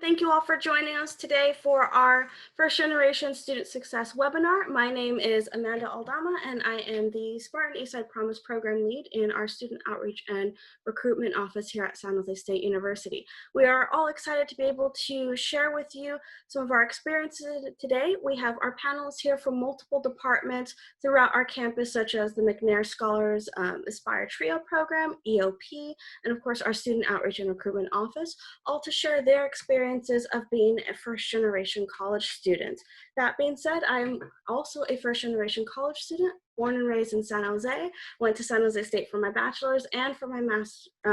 Thank you all for joining us today for our First Generation Student Success webinar. My name is Amanda Aldama, and I am the Spartan Eastside Promise Program Lead in our Student Outreach and Recruitment Office here at San Jose State University. We are all excited to be able to share with you some of our experiences today. We have our panelists here from multiple departments throughout our campus, such as the McNair Scholars Aspire Trio Program, EOP, and of course our Student Outreach and Recruitment Office, all to share their experiences of being a first-generation college student. That being said, I'm also a first-generation college student, born and raised in San Jose, went to San Jose State for my bachelor's and for my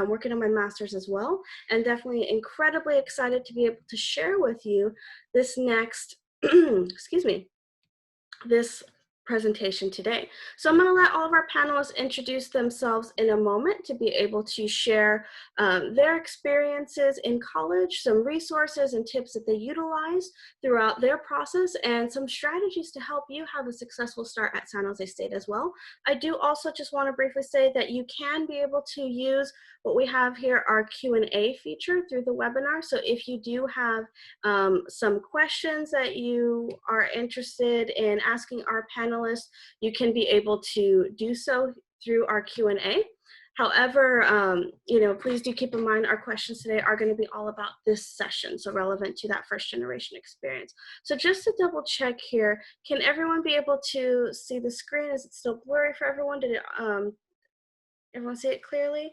working on my master's as well, and definitely incredibly excited to be able to share with you this next, excuse me, this presentation today. So I'm going to let all of our panelists introduce themselves in a moment to be able to share their experiences in college, some resources and tips that they utilize throughout their process, and some strategies to help you have a successful start at San Jose State as well. I do also just want to briefly say that you can be able to use what we have here, our Q&A feature through the webinar. So if you do have some questions that you are interested in asking our panelists, you can be able to do so through our Q&A. However, please do keep in mind our questions today are going to be all about this session, so relevant to that first generation experience. So just to double check here, can everyone be able to see the screen? Is it still blurry for everyone? Did it, everyone see it clearly?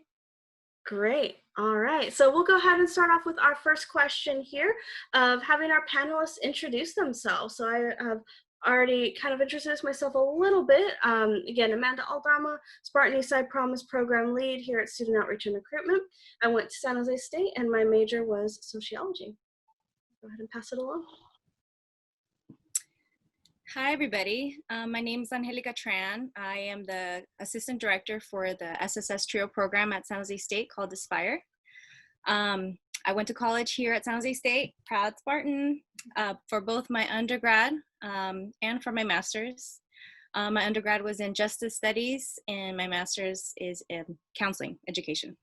Great. All right. So we'll go ahead and start off with our first question here of having our panelists introduce themselves. So I have already kind of introduced myself a little bit. Again, Amanda Aldama, Spartan Eastside Promise Program Lead here at Student Outreach and Recruitment. I went to San Jose State and my major was sociology. Go ahead and pass it along. Hi, everybody. My name is Angelica Tran. I am the assistant director for the SSS Trio program at San Jose State called Aspire. I went to college here at San Jose State, proud Spartan, for both my undergrad and for my master's. My undergrad was in justice studies and my master's is in counseling education.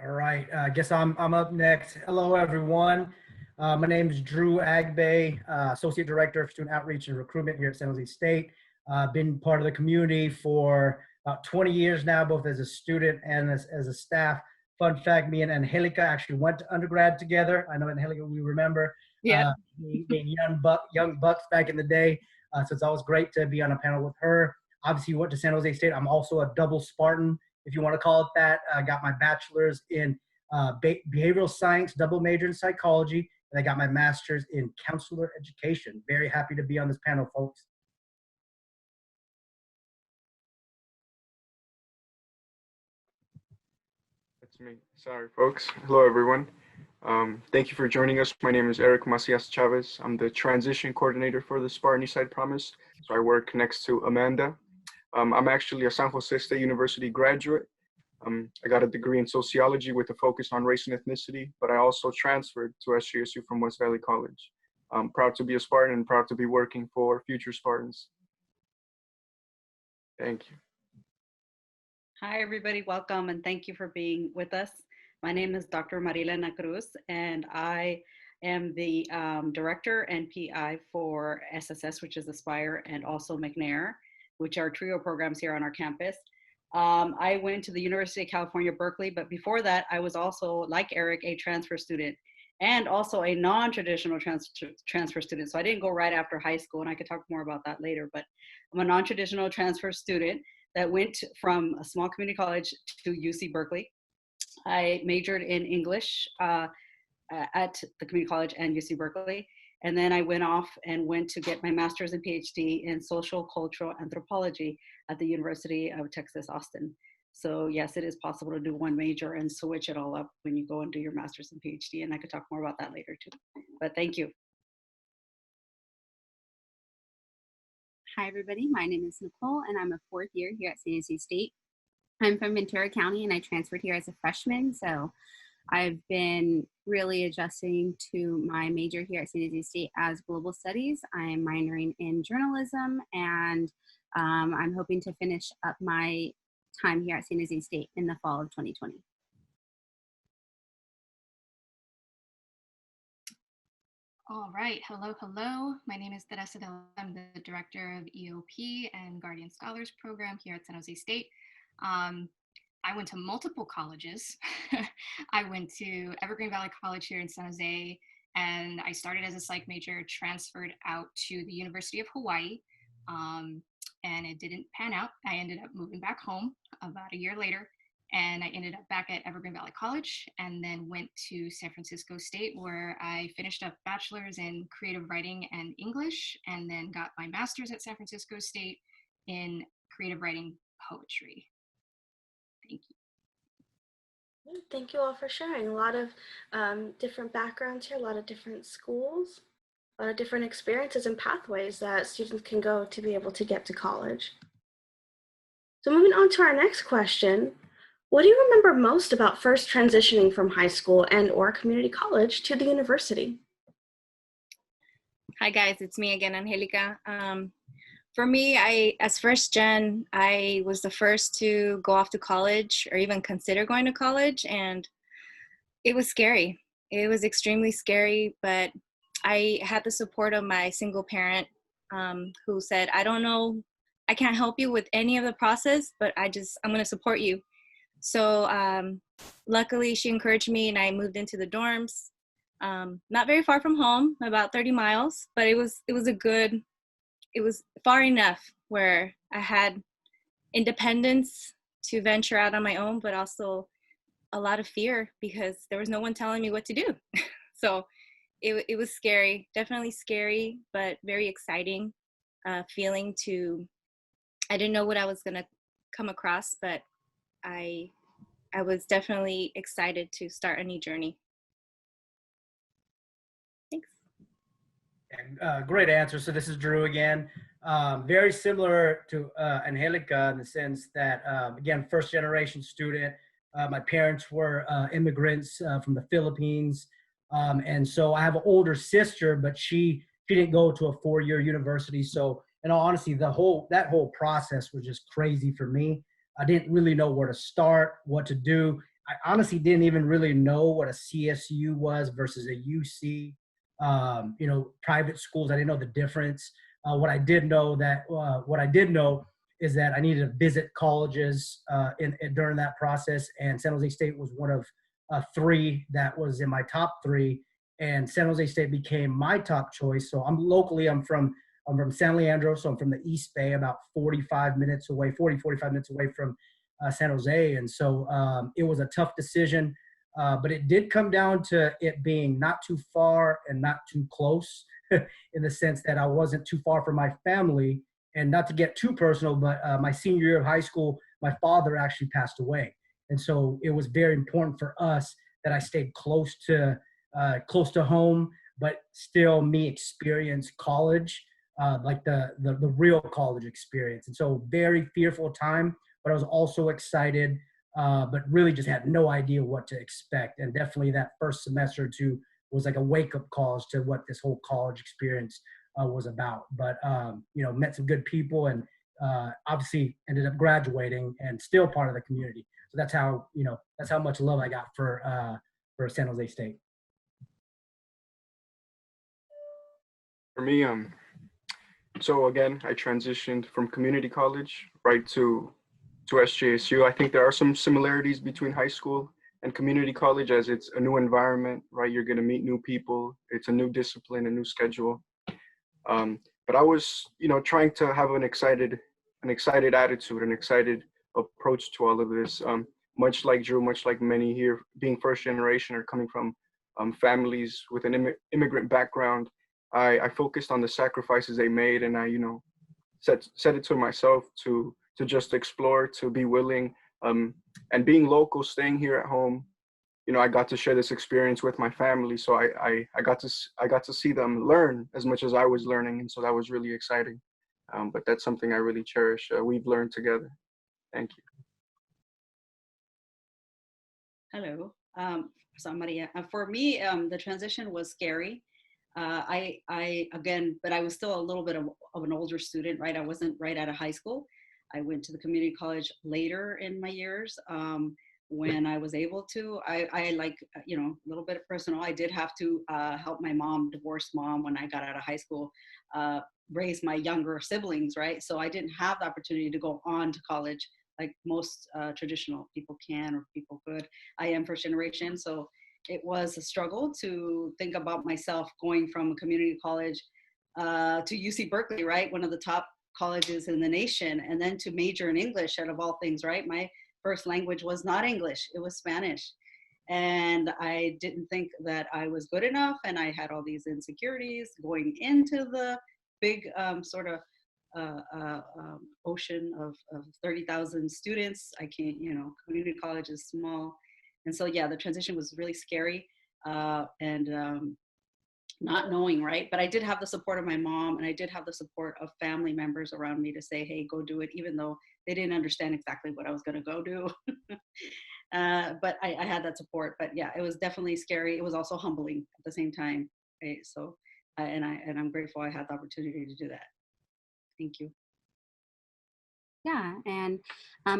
All right, I guess I'm up next. Hello, everyone. My name is Drew Agbe, Associate Director of Student Outreach and Recruitment here at San Jose State. Been part of the community for about 20 years now, both as a student and as a staff. Fun fact, me and Angelica actually went to undergrad together. I know Angelica, we remember being young bucks back in the day. So it's always great to be on a panel with her. Obviously, went to San Jose State. I'm also a double Spartan, if you want to call it that. I got my bachelor's in behavioral science, double major in psychology, and I got my master's in counselor education. Very happy to be on this panel, folks. That's me. Sorry, folks. Hello, everyone. Thank you for joining us. My name is Eric Macias Chavez. I'm the transition coordinator for the Spartan Eastside Promise. So I work next to Amanda. I'm actually a San Jose State University graduate. I got a degree in sociology with a focus on race and ethnicity, but I also transferred to SJSU from West Valley College. I'm proud to be a Spartan and proud to be working for future Spartans. Thank you. Hi, everybody. Welcome, and thank you for being with us. My name is Dr. Marilena Cruz, and I am the director and PI for SSS, which is Aspire, and also McNair, which are trio programs here on our campus. I went to the University of California, Berkeley, but before that, I was also, like Eric, a transfer student and also a non-traditional transfer student. So I didn't go right after high school, and I could talk more about that later, but I'm a non-traditional transfer student that went from a small community college to UC Berkeley. I majored in English at the community college and UC Berkeley. And then I went off and went to get my master's and PhD in social cultural anthropology at the University of Texas, Austin. So yes, it is possible to do one major and switch it all up when you go and do your master's and PhD. And I could talk more about that later too, but thank you. Hi, everybody. My name is Nicole, and I'm a fourth year here at San Jose State. I'm from Ventura County, and I transferred here as a freshman. So I've been really adjusting to my major here at San Jose State as global studies. I'm minoring in journalism, and I'm hoping to finish up my time here at San Jose State in the fall of 2020. All right. Hello, hello. My name is Teresa Del. I'm the director of EOP and Guardian Scholars Program here at San Jose State. I went to multiple colleges. I went to Evergreen Valley College here in San Jose, and I started as a psych major, transferred out to the University of Hawaii, and it didn't pan out. I ended up moving back home about a year later, and I ended up back at Evergreen Valley College and then went to San Francisco State, where I finished up bachelor's in creative writing and English, and then got my master's at San Francisco State in creative writing poetry. Thank you. Thank you all for sharing. A lot of different backgrounds here, a lot of different schools, a lot of different experiences and pathways that students can go to be able to get to college. So moving on to our next question, what do you remember most about first transitioning from high school and or community college to the university? Hi guys, it's me again, Angelica. For me, as first gen, I was the first to go off to college or even consider going to college, and it was scary. It was extremely scary, but I had the support of my single parent who said, I don't know, I can't help you with any of the process, but I'm going to support you. So luckily she encouraged me and I moved into the dorms, not very far from home, about 30 miles, but it was far enough where I had independence to venture out on my own, but also a lot of fear because there was no one telling me what to do. So it was scary, definitely scary, but very exciting feeling I didn't know what I was going to come across, but I was definitely excited to start a new journey. Thanks. And, great answer. So this is Drew again. Very similar to Angelica in the sense that, again, first generation student. My parents were immigrants from the Philippines. And so I have an older sister, but she didn't go to a 4-year university. So in all honesty, that whole process was just crazy for me. I didn't really know where to start, what to do. I honestly didn't even really know what a CSU was versus a UC. Private schools, I didn't know the difference. What I did know is that I needed to visit colleges during that process, and San Jose State was one of 3 that was in my top 3, and San Jose State became my top choice. So I'm from San Leandro, so I'm from the East Bay, about 45 minutes away from San Jose. And so it was a tough decision, but it did come down to it being not too far and not too close in the sense that I wasn't too far from my family. And not to get too personal, but my senior year of high school, my father actually passed away. And so it was very important for us that I stayed close to home, but still me experience college, like the real college experience. And so very fearful time, but I was also excited, but really just had no idea what to expect. And definitely that first semester or 2 was like a wake-up call as to what this whole college experience was about. But met some good people, and obviously ended up graduating and still part of the community. So that's how much love I got for San Jose State. For me, so again, I transitioned from community college right to SJSU. I think there are some similarities between high school and community college, as it's a new environment, right? You're going to meet new people. It's a new discipline, a new schedule. But I was, trying to have an excited attitude, an excited approach to all of this. Much like Drew, much like many here, being first generation or coming from families with an immigrant background, I focused on the sacrifices they made, and I, set it to myself to just explore, to be willing, and being local, staying here at home. I got to share this experience with my family, so I got to see them learn as much as I was learning, and so that was really exciting. But that's something I really cherish. We've learned together. Thank you. Hello. So Maria, for me, the transition was scary. But I was still a little bit of an older student, right? I wasn't right out of high school. I went to the community college later in my years. when I was able to. I like, you know, a little bit personal. I did have to help my mom, divorced mom, when I got out of high school, raise my younger siblings, right? So I didn't have the opportunity to go on to college like most traditional people can or people could. I am first generation, so it was a struggle to think about myself going from a community college to UC Berkeley, right? One of the top colleges in the nation, and then to major in English out of all things, right? My first language was not English, it was Spanish. And I didn't think that I was good enough, and I had all these insecurities going into the big sort of ocean of 30,000 students. I can't, you know, community college is small. And so, yeah, the transition was really scary and not knowing, right? But I did have the support of my mom, and I did have the support of family members around me to say, hey, go do it, even though they didn't understand exactly what I was going to go do. But I had that support. But yeah, it was definitely scary. It was also humbling at the same time. Right? So, and I'm grateful I had the opportunity to do that. Thank you. Yeah, and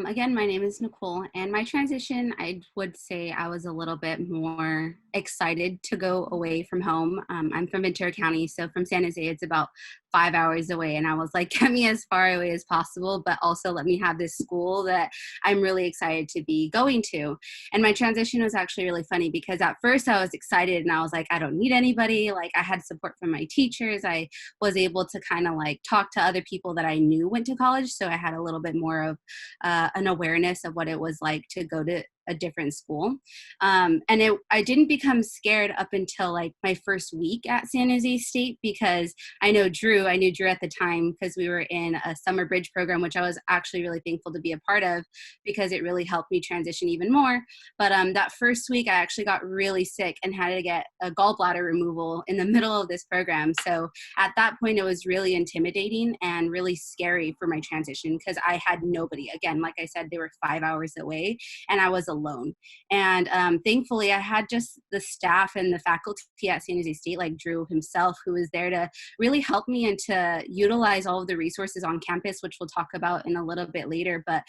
again, my name is Nicole, and my transition, I would say I was a little bit more excited to go away from home. I'm from Ventura County, so from San Jose, it's about 5 hours away, and I was like, get me as far away as possible, but also let me have this school that I'm really excited to be going to. And my transition was actually really funny because at first I was excited, and I was like, I don't need anybody. Like, I had support from my teachers. I was able to kind of like talk to other people that I knew went to college, so I had a little bit more of an awareness of what it was like to go to a different school. And I didn't become scared up until like my first week at San Jose State, because I knew Drew at the time because we were in a summer bridge program, which I was actually really thankful to be a part of because it really helped me transition even more. But that first week I actually got really sick and had to get a gallbladder removal in the middle of this program. So at that point it was really intimidating and really scary for my transition because I had nobody. Again, like I said, they were 5 hours away and I was alone. And thankfully I had just the staff and the faculty at San Jose State, like Drew himself, who was there to really help me and to utilize all of the resources on campus, which we'll talk about in a little bit later. But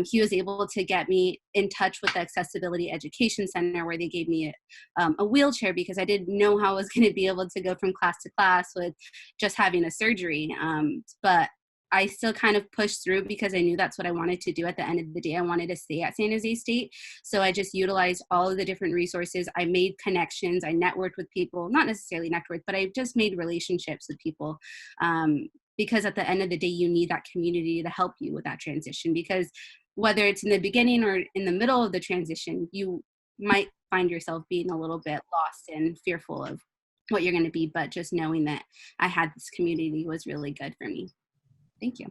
he was able to get me in touch with the Accessibility Education Center, where they gave me a wheelchair because I didn't know how I was going to be able to go from class to class with just having a surgery. But I still kind of pushed through because I knew that's what I wanted to do. At the end of the day, I wanted to stay at San Jose State. So I just utilized all of the different resources. I made connections. I networked with people, not necessarily networked, but I just made relationships with people. Because at the end of the day, you need that community to help you with that transition. Because whether it's in the beginning or in the middle of the transition, you might find yourself being a little bit lost and fearful of what you're going to be. But just knowing that I had this community was really good for me. Thank you.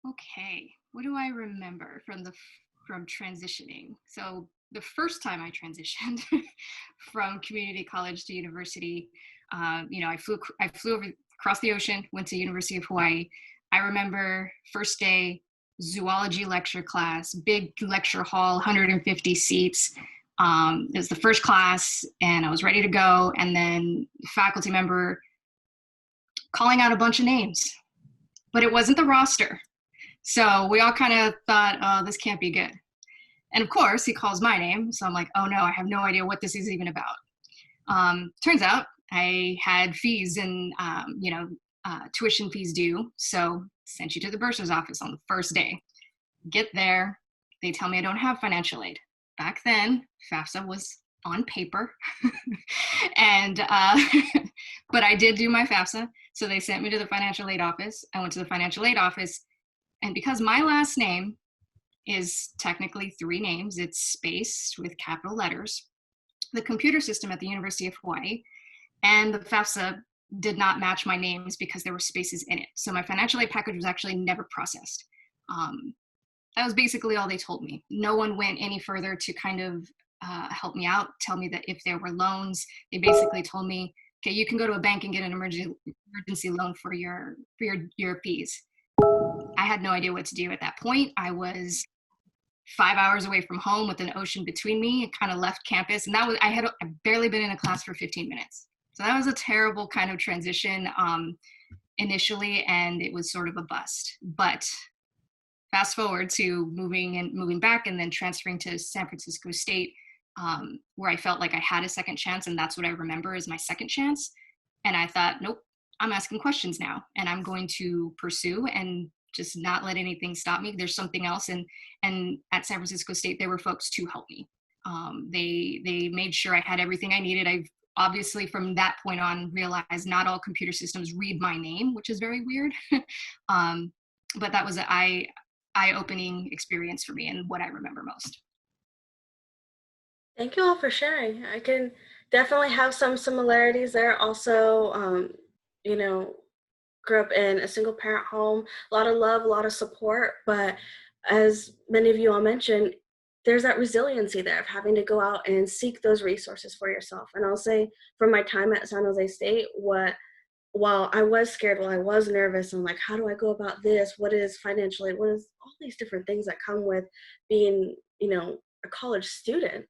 Okay, what do I remember from transitioning? So the first time I transitioned from community college to university, I flew across the ocean, went to University of Hawaii. I remember first day, zoology lecture class, big lecture hall, 150 seats. It was the first class and I was ready to go. And then the faculty member calling out a bunch of names, but it wasn't the roster. So we all kind of thought, oh, this can't be good. And of course he calls my name. So I'm like, oh no, I have no idea what this is even about. Turns out I had fees and, tuition fees due. So sent you to the bursar's office on the first day. Get there. They tell me I don't have financial aid. Back then, FAFSA was on paper. And, but I did do my FAFSA. So they sent me to the financial aid office. I went to the financial aid office. And because my last name is technically 3 names, it's spaced with capital letters, the computer system at the University of Hawaii and the FAFSA did not match my names because there were spaces in it. So my financial aid package was actually never processed. That was basically all they told me. No one went any further to kind of help me out, tell me that if there were loans, they basically told me, okay, you can go to a bank and get an emergency loan for your fees. I had no idea what to do at that point. I was 5 hours away from home with an ocean between me and kind of left campus. And I had barely been in a class for 15 minutes. So that was a terrible kind of transition initially, and it was sort of a bust. But fast forward to moving back and then transferring to San Francisco State, where I felt like I had a second chance, and that's what I remember as my second chance. And I thought, nope, I'm asking questions now, and I'm going to pursue and just not let anything stop me. There's something else, and at San Francisco State, there were folks to help me. They made sure I had everything I needed. I've obviously from that point on realized not all computer systems read my name, which is very weird. But that was an eye-opening experience for me and what I remember most. Thank you all for sharing. I can definitely have some similarities there. Also, you know, grew up in a single parent home, a lot of love, a lot of support, but as many of you all mentioned, there's that resiliency there of having to go out and seek those resources for yourself. And I'll say from my time at San Jose State, while I was scared, while I was nervous, I'm like, how do I go about this? What is financial aid? What is all these different things that come with being, a college student?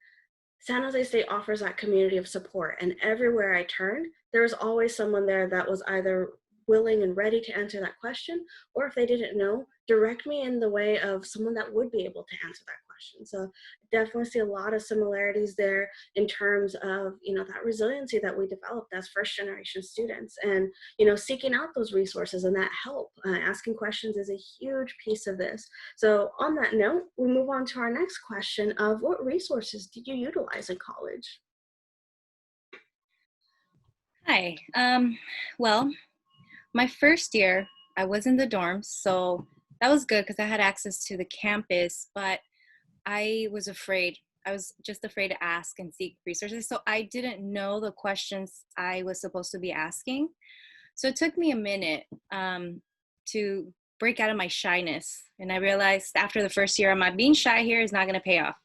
San Jose State offers that community of support, and everywhere I turned, there was always someone there that was either willing and ready to answer that question, or if they didn't know, direct me in the way of someone that would be able to answer that question. So I definitely see a lot of similarities there in terms of, that resiliency that we developed as first generation students, and, seeking out those resources and that help. Asking questions is a huge piece of this. So on that note, we move on to our next question of what resources did you utilize in college? Hi. Well, my first year, I was in the dorms, so that was good because I had access to the campus, but I was afraid. I was just afraid to ask and seek resources, so I didn't know the questions I was supposed to be asking. So it took me a minute to break out of my shyness, and I realized after the first year, my being shy here is not going to pay off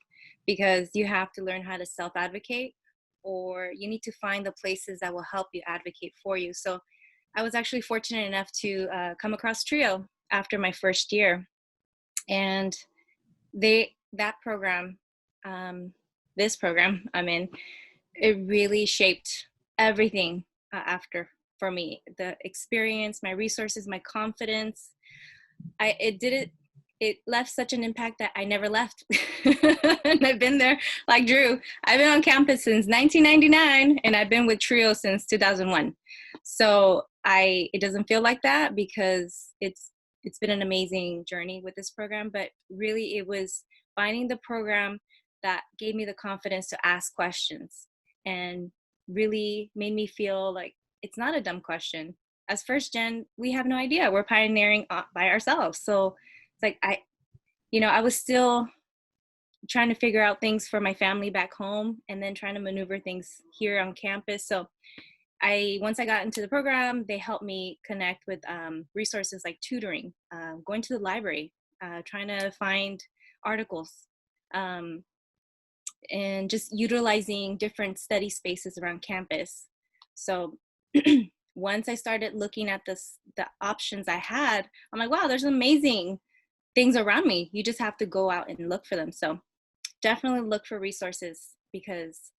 because you have to learn how to self-advocate, or you need to find the places that will help you advocate for you. So I was actually fortunate enough to come across TRIO after my first year, and that program, this program I'm in, it really shaped everything after for me. The experience, my resources, my confidence. It left such an impact that I never left. And I've been there like Drew. I've been on campus since 1999, and I've been with TRIO since 2001. So it doesn't feel like that because it's been an amazing journey with this program, but really it was finding the program that gave me the confidence to ask questions and really made me feel like it's not a dumb question. As first gen, we have no idea. We're pioneering by ourselves. So it's like I was still trying to figure out things for my family back home and then trying to maneuver things here on campus. So once I got into the program, they helped me connect with resources like tutoring, going to the library, trying to find articles, and just utilizing different study spaces around campus. So once I started looking at the options I had, I'm like, wow, there's amazing things around me. You just have to go out and look for them. So definitely look for resources because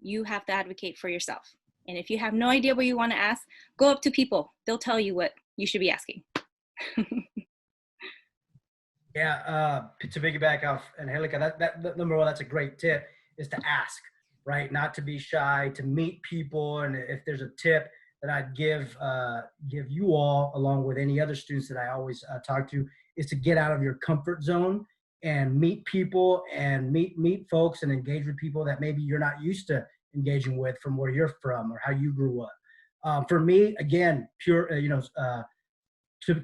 you have to advocate for yourself. And if you have no idea what you want to ask, go up to people. They'll tell you what you should be asking. Yeah, to piggyback off Angelica, that number one, that's a great tip, is to ask, right? Not to be shy, to meet people. And if there's a tip that I'd give you all, along with any other students that I always talk to, is to get out of your comfort zone and meet people and meet folks and engage with people that maybe you're not used to engaging with from where you're from or how you grew up. For me, again, to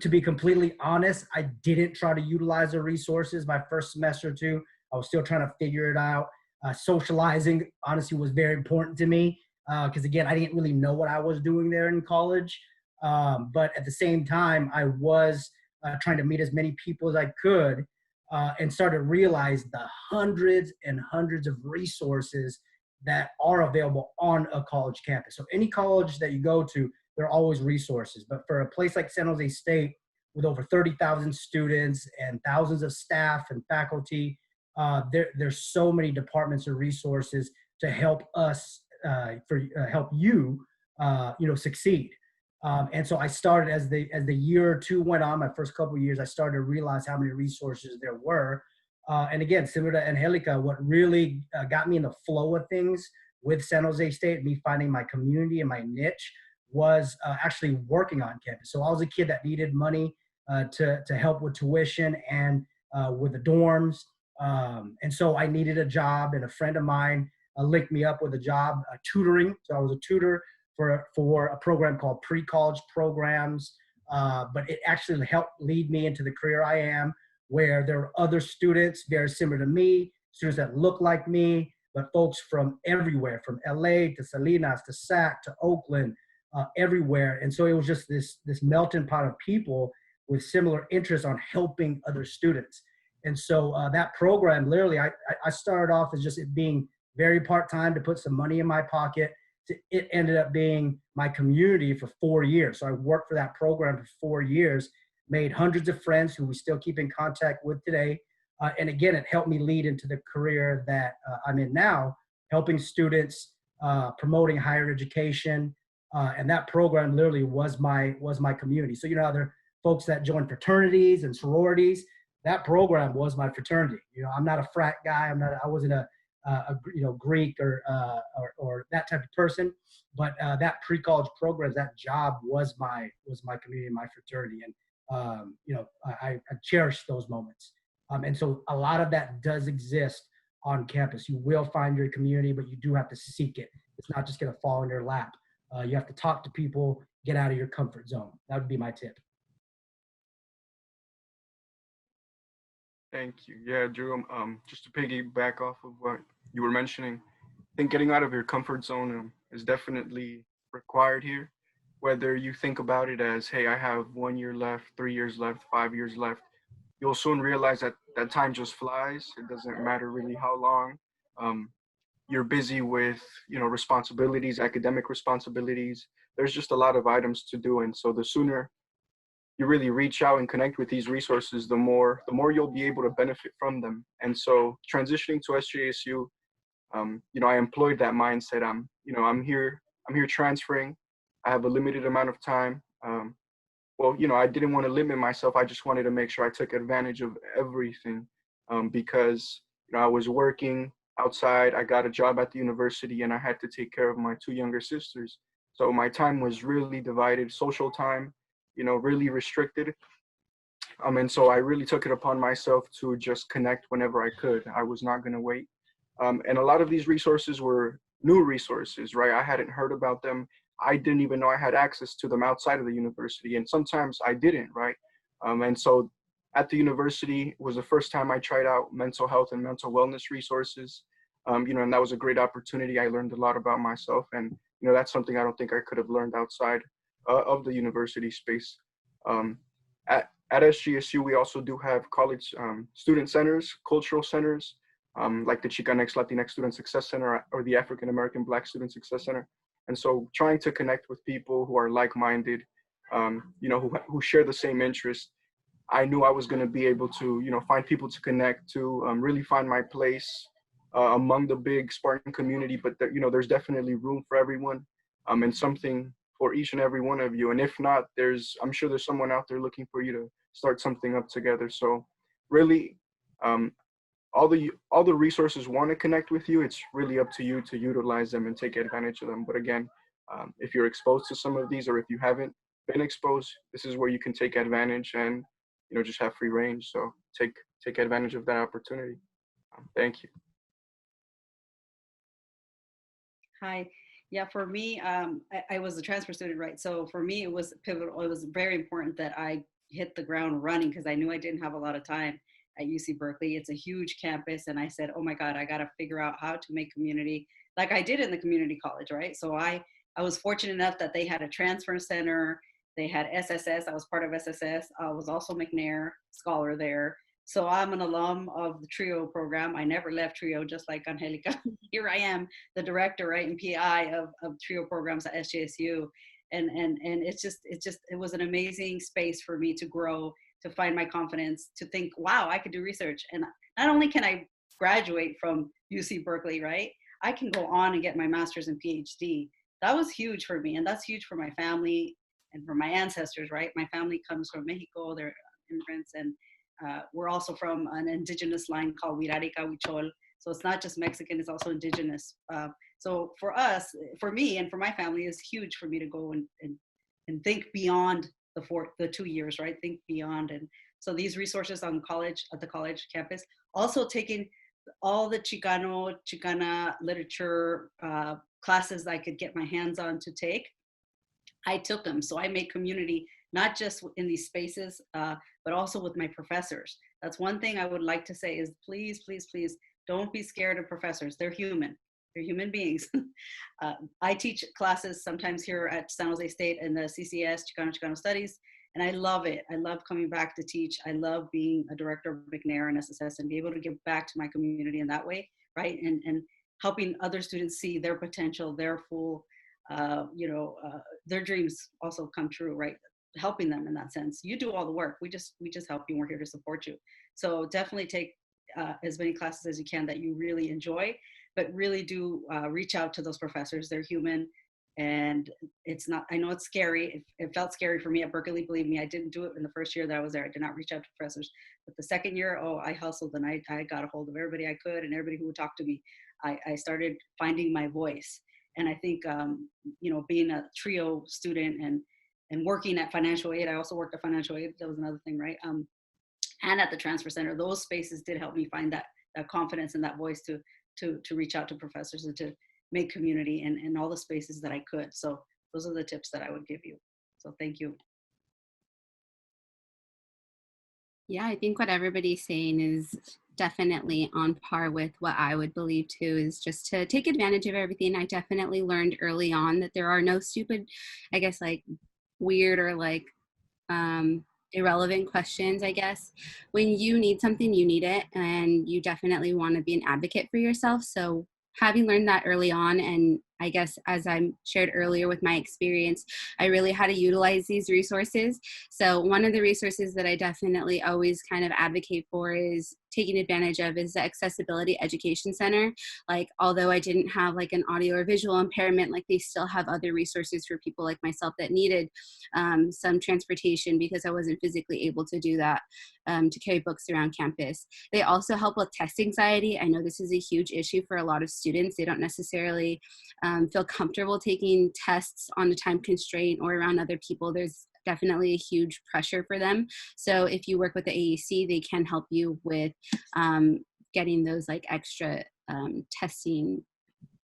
be completely honest, I didn't try to utilize the resources my first semester or two. I was still trying to figure it out. Socializing, honestly, was very important to me because, again, I didn't really know what I was doing there in college. But at the same time, I was trying to meet as many people as I could and started to realize the hundreds and hundreds of resources that are available on a college campus. So any college that you go to, there are always resources. But for a place like San Jose State, with over 30,000 students and thousands of staff and faculty, there's so many departments and resources to help us, help you, succeed. And so I started as the year or two went on, my first couple of years, I started to realize how many resources there were. And again, similar to Angelica, what really got me in the flow of things with San Jose State, me finding my community and my niche, was actually working on campus. So I was a kid that needed money to help with tuition and with the dorms. And so I needed a job, and a friend of mine linked me up with a job tutoring. So I was a tutor for a program called pre-college programs, but it actually helped lead me into the career I am, where there were other students very similar to me, students that look like me, but folks from everywhere, from LA to Salinas to SAC to Oakland, everywhere. And so it was just this melting pot of people with similar interests on helping other students. And so that program, literally, I started off as just it being very part-time to put some money in my pocket. It ended up being my community for 4 years. So I worked for that program for 4 years, made hundreds of friends who we still keep in contact with today. And again, it helped me lead into the career that I'm in now, helping students, promoting higher education. And that program literally was my community. So you know how there are folks that join fraternities and sororities. That program was my fraternity. You know, I'm not a frat guy. I wasn't a Greek or that type of person, but that pre-college program, that job was my community, my fraternity, and I cherish those moments. And so a lot of that does exist on campus. You will find your community, but you do have to seek it. It's not just going to fall in your lap. You have to talk to people, get out of your comfort zone. That would be my tip. Thank you. Yeah, Drew, just to piggyback off of what you were mentioning, I think getting out of your comfort zone is definitely required here. Whether you think about it as, hey, I have 1 year left, 3 years left, 5 years left, you'll soon realize that that time just flies. It doesn't matter really how long. You're busy with, responsibilities, academic responsibilities. There's just a lot of items to do. And so the sooner you really reach out and connect with these resources, the more you'll be able to benefit from them. And so transitioning to SJSU, I employed that mindset. I'm here transferring. I have a limited amount of time. I didn't want to limit myself. I just wanted to make sure I took advantage of everything, because I was working outside. I got a job at the university, and I had to take care of my two younger sisters. So my time was really divided. Social time, really restricted. And so I really took it upon myself to just connect whenever I could. I was not going to wait. And a lot of these resources were new resources, right? I hadn't heard about them. I didn't even know I had access to them outside of the university. And sometimes I didn't, right? And so at the university was the first time I tried out mental health and mental wellness resources. And that was a great opportunity. I learned a lot about myself. And, that's something I don't think I could have learned outside of the university space. At SJSU, we also do have college student centers, cultural centers, like the Chicanx Latinx Student Success Center or the African American Black Student Success Center. And so trying to connect with people who are like-minded, who share the same interests, I knew I was going to be able to, find people to connect to, really find my place among the big Spartan community. But, there's definitely room for everyone, and something for each and every one of you. And if not, I'm sure there's someone out there looking for you to start something up together. So really, all the resources want to connect with you. It's really up to you to utilize them and take advantage of them. But again, if you're exposed to some of these, or if you haven't been exposed, this is where you can take advantage and just have free range. So take advantage of that opportunity. Thank you. Hi. Yeah, for me, I was a transfer student, right? So for me, it was pivotal. It was very important that I hit the ground running because I knew I didn't have a lot of time at UC Berkeley. It's a huge campus. And I said, oh my God, I got to figure out how to make community like I did in the community college, right? So I was fortunate enough that they had a transfer center. They had SSS. I was part of SSS. I was also McNair scholar there. So I'm an alum of the TRIO program. I never left TRIO, just like Angelica. Here I am, the director, right, and PI of TRIO programs at SJSU. And it was an amazing space for me to grow, to find my confidence, to think, wow, I could do research. And not only can I graduate from UC Berkeley, right, I can go on and get my master's and PhD. That was huge for me, and that's huge for my family. and from my ancestors, right? My family comes from Mexico, they're immigrants, and we're also from an indigenous line called Wirarica Huichol. So it's not just Mexican, it's also indigenous. So for us, for me and for my family, it's huge for me to go and think beyond the 2 years, right? Think beyond. And so these resources on college, at the college campus, also taking all the Chicano, Chicana literature classes that I could get my hands on to take, I took them. So I made community, not just in these spaces, but also with my professors. That's one thing I would like to say is please, please, please don't be scared of professors. They're human. They're human beings. I teach classes sometimes here at San Jose State in the CCS, Chicano Studies, and I love it. I love coming back to teach. I love being a director of McNair and SSS and be able to give back to my community in that way, right? And helping other students see their potential, their full, their dreams also come true, right? Helping them in that sense. You do all the work. We just help you. We're here to support you. So definitely take as many classes as you can that you really enjoy, but really do reach out to those professors. They're human. And it's not, I know it's scary. It felt scary for me at Berkeley. Believe me, I didn't do it in the first year that I was there. I did not reach out to professors. But the second year, I hustled and I got a hold of everybody I could and everybody who would talk to me. I started finding my voice. And I think, being a trio student and working at financial aid, I also worked at financial aid. That was another thing, right? And at the transfer center, those spaces did help me find that confidence and that voice to reach out to professors and to make community in all the spaces that I could. So those are the tips that I would give you. So thank you. Yeah, I think what everybody's saying is definitely on par with what I would believe too, is just to take advantage of everything. I definitely learned early on that there are no stupid, I guess, like weird or like irrelevant questions, I guess. When you need something, you need it, and you definitely want to be an advocate for yourself. So having learned that early on, and I guess as I shared earlier with my experience, I really had to utilize these resources. So one of the resources that I definitely always kind of advocate for is taking advantage of is the Accessibility Education Center. Like, although I didn't have like an audio or visual impairment, like they still have other resources for people like myself that needed some transportation because I wasn't physically able to do that, to carry books around campus. They also help with test anxiety. I know this is a huge issue for a lot of students. They don't necessarily feel comfortable taking tests on a time constraint or around other people. There's definitely a huge pressure for them. So if you work with the AAC, they can help you with getting those like extra testing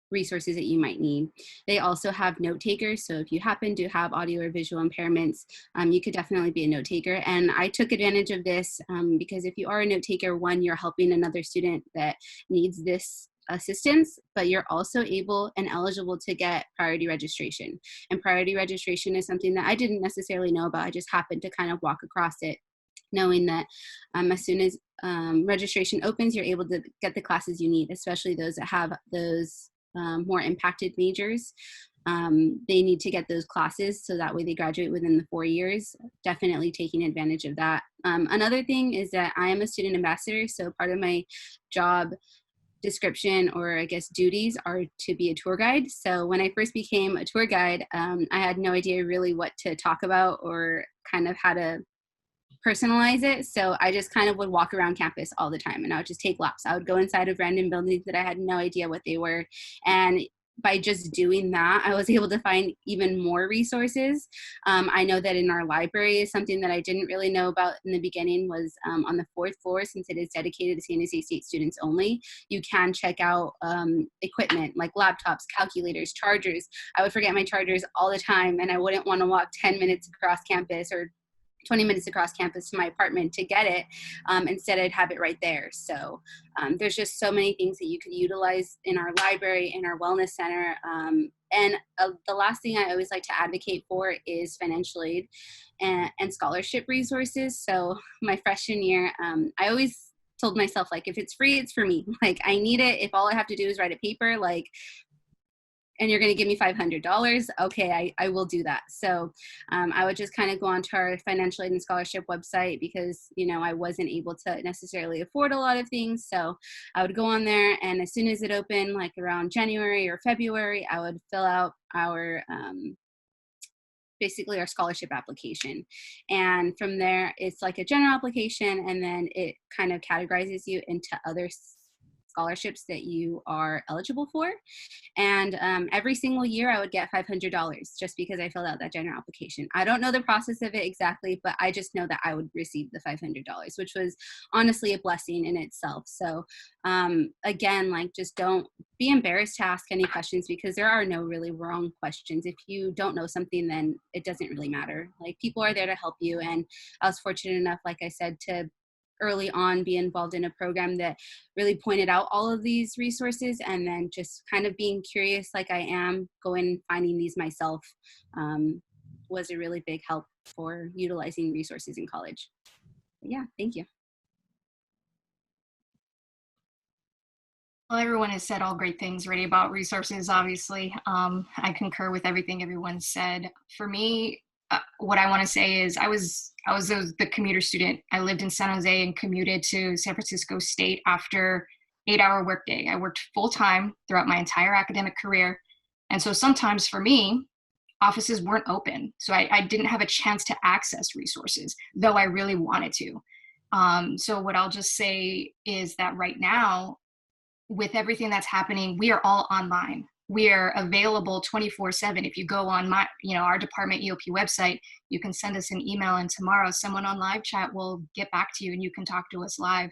resources that you might need. They also have note takers. So if you happen to have audio or visual impairments, you could definitely be a note taker. And I took advantage of this because if you are a note taker, one, you're helping another student that needs this assistance, but you're also able and eligible to get priority registration. And priority registration is something that I didn't necessarily know about. I just happened to kind of walk across it, knowing that as soon as registration opens, you're able to get the classes you need, especially those that have those more impacted majors. They need to get those classes so that way they graduate within the 4 years. Definitely taking advantage of that. Another thing is that I am a student ambassador, so part of my job description, or I guess duties, are to be a tour guide. So when I first became a tour guide, I had no idea really what to talk about or kind of how to personalize it. So I just kind of would walk around campus all the time and I would just take laps. I would go inside of random buildings that I had no idea what they were. And by just doing that, I was able to find even more resources. I know that in our library is something that I didn't really know about in the beginning was on the 4th floor, since it is dedicated to San Jose State students only, you can check out equipment like laptops, calculators, chargers. I would forget my chargers all the time and I wouldn't want to walk 10 minutes across campus or 20 minutes across campus to my apartment to get it. Instead, I'd have it right there. So there's just so many things that you could utilize in our library, in our wellness center. And the last thing I always like to advocate for is financial aid and scholarship resources. So my freshman year, I always told myself, like, if it's free, it's for me. Like, I need it. If all I have to do is write a paper, like, and you're going to give me $500, okay, I will do that. So I would just kind of go onto our financial aid and scholarship website because, you know, I wasn't able to necessarily afford a lot of things. So I would go on there, and as soon as it opened, like around January or February, I would fill out our basically our scholarship application. And from there, it's like a general application, and then it kind of categorizes you into other scholarships that you are eligible for. And every single year I would get $500 just because I filled out that general application. I don't know the process of it exactly, but I just know that I would receive the $500, which was honestly a blessing in itself. So again, like, just don't be embarrassed to ask any questions, because there are no really wrong questions. If you don't know something, then it doesn't really matter. Like, people are there to help you. And I was fortunate enough, like I said, to early on be involved in a program that really pointed out all of these resources, and then just kind of being curious like I am, going finding these myself, was a really big help for utilizing resources in college. But yeah, thank you. Well, everyone has said all great things already about resources, obviously. I concur with everything everyone said. For me, what I want to say is I was the commuter student. I lived in San Jose and commuted to San Francisco State after 8-hour workday. I worked full time throughout my entire academic career. And so sometimes for me, offices weren't open. So I didn't have a chance to access resources, though I really wanted to. So what I'll just say is that right now, with everything that's happening, we are all online. We are available 24/7. If you go on our department EOP website, you can send us an email, and tomorrow someone on live chat will get back to you and you can talk to us live.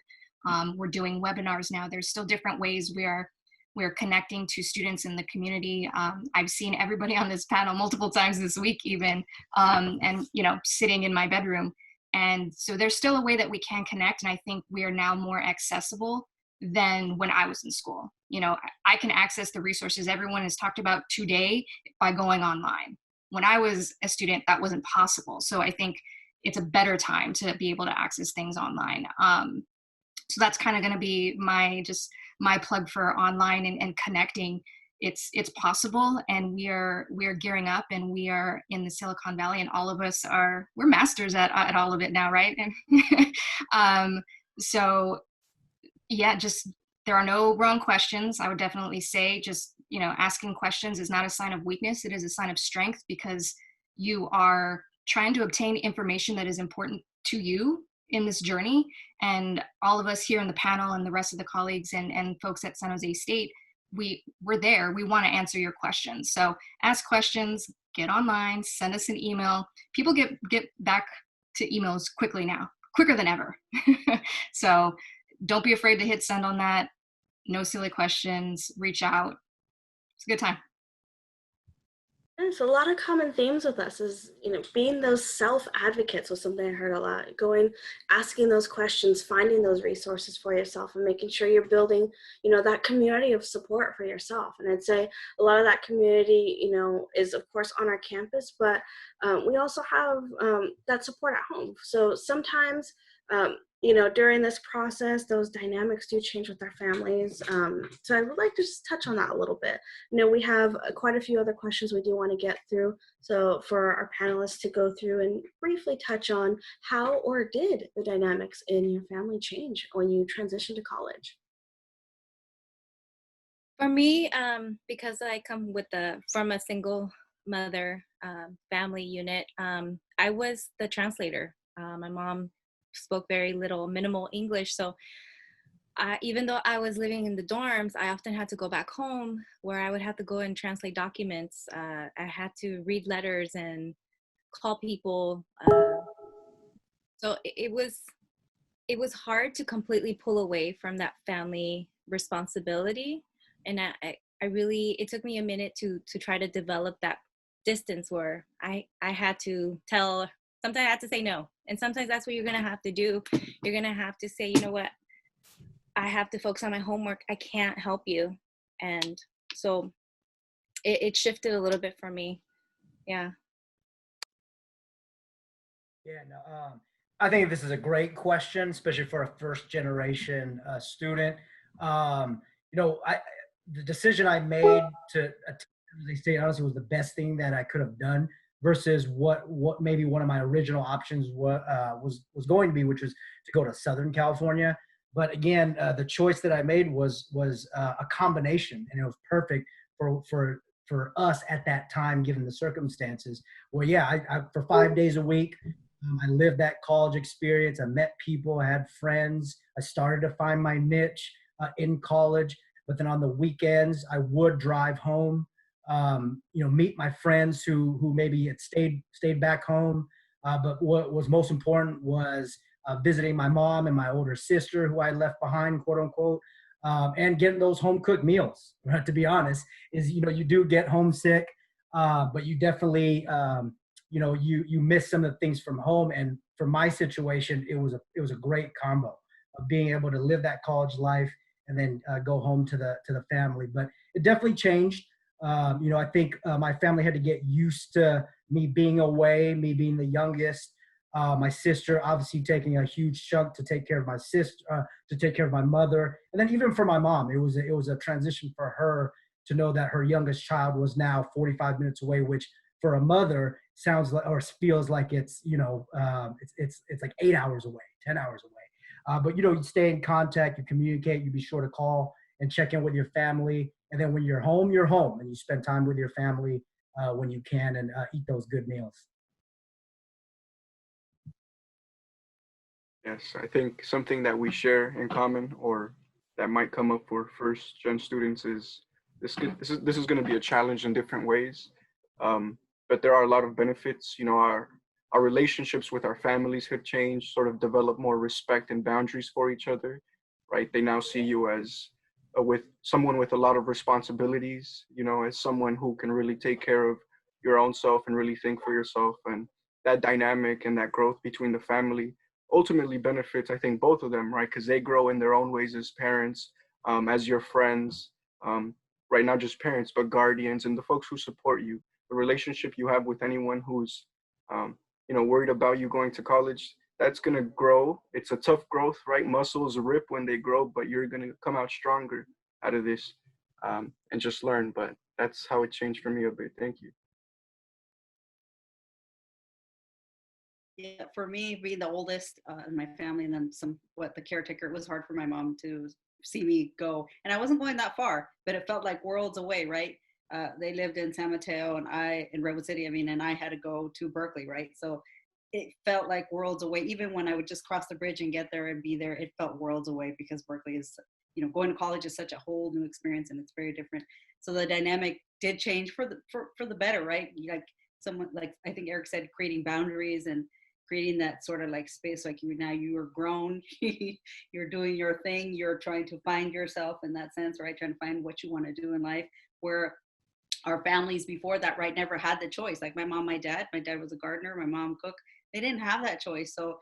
We're doing webinars now. There's still different ways we're connecting to students in the community. I've seen everybody on this panel multiple times this week even, and sitting in my bedroom. And so there's still a way that we can connect, and I think we are now more accessible than when I was in school. I can access the resources everyone has talked about today by going online. When I was a student, that wasn't possible. So I think it's a better time to be able to access things online. So that's kind of going to be my plug for online and connecting. It's possible, and we are gearing up, and we are in the Silicon Valley, and all of us we're masters at all of it now, right? And so yeah, just there are no wrong questions. I would definitely say just, asking questions is not a sign of weakness. It is a sign of strength, because you are trying to obtain information that is important to you in this journey. And all of us here in the panel and the rest of the colleagues and folks at San Jose State, we're there. We want to answer your questions. So ask questions, get online, send us an email. People get back to emails quickly now, quicker than ever. So don't be afraid to hit send on that. No silly questions, reach out. It's a good time. There's a lot of common themes with us is, being those self-advocates was something I heard a lot. Asking those questions, finding those resources for yourself, and making sure you're building, that community of support for yourself. And I'd say a lot of that community, is of course on our campus, but we also have that support at home. So sometimes, during this process, those dynamics do change with our families. So I would like to just touch on that a little bit. We have quite a few other questions we do want to get through. So for our panelists to go through and briefly touch on how or did the dynamics in your family change when you transitioned to college? For me, because I come from a single mother family unit, I was the translator. My mom spoke very minimal English. So even though I was living in the dorms, I often had to go back home where I would have to go and translate documents. I had to read letters and call people. So it was hard to completely pull away from that family responsibility. And it took me a minute to try to develop that distance where I had to sometimes I had to say no. And sometimes that's what you're going to have to do. You're going to have to say, you know what, I have to focus on my homework. I can't help you. And so it shifted a little bit for me. Yeah. Yeah, no, I think this is a great question, especially for a first generation student. The decision I made to attend San Jose State honestly was the best thing that I could have done versus what maybe one of my original options was going to be, which was to go to Southern California. But again, the choice that I made was a combination, and it was perfect for for us at that time, given the circumstances. Well, yeah, for 5 days a week, I lived that college experience. I met people, I had friends. I started to find my niche in college. But then on the weekends, I would drive home, meet my friends who maybe had stayed back home. But what was most important was visiting my mom and my older sister, who I left behind, quote unquote, and getting those home cooked meals. To be honest, you do get homesick, but you definitely you miss some of the things from home. And for my situation, it was a great combo of being able to live that college life and then go home to the family. But it definitely changed. I think my family had to get used to me being away, me being the youngest. My sister obviously taking a huge chunk to take care of my sister, to take care of my mother, and then even for my mom, it was a transition for her to know that her youngest child was now 45 minutes away, which for a mother sounds like or feels like it's it's like 8 hours away, 10 hours away. But you stay in contact, you communicate, you be sure to call and check in with your family. And then when you're home, and you spend time with your family when you can, and eat those good meals. Yes, I think something that we share in common, or that might come up for first gen students, is this is going to be a challenge in different ways, but there are a lot of benefits. Our relationships with our families have changed, sort of develop more respect and boundaries for each other, right? They now see you as with someone with a lot of responsibilities, as someone who can really take care of your own self and really think for yourself. And that dynamic and that growth between the family ultimately benefits, I think, both of them, right? Because they grow in their own ways as parents, as your friends, right? Not just parents, but guardians and the folks who support you. The relationship you have with anyone who's, worried about you going to college, that's going to grow. It's a tough growth, right? Muscles rip when they grow, but you're going to come out stronger out of this, and just learn. But that's how it changed for me a bit. Thank you. Yeah, for me, being the oldest in my family, and then the caretaker, it was hard for my mom to see me go. And I wasn't going that far, but it felt like worlds away, right? They lived in San Mateo and I in Redwood City, and I had to go to Berkeley, right? So it felt like worlds away. Even when I would just cross the bridge and get there and be there, it felt worlds away, because Berkeley is, going to college is such a whole new experience, and it's very different. So the dynamic did change for the better, right? Like someone, like I think Eric said, creating boundaries and creating that sort of like space, like you are grown, you're doing your thing, you're trying to find yourself in that sense, right? Trying to find what you want to do in life, where our families before that, right, never had the choice. Like my dad was a gardener, my mom cooked. They didn't have that choice. So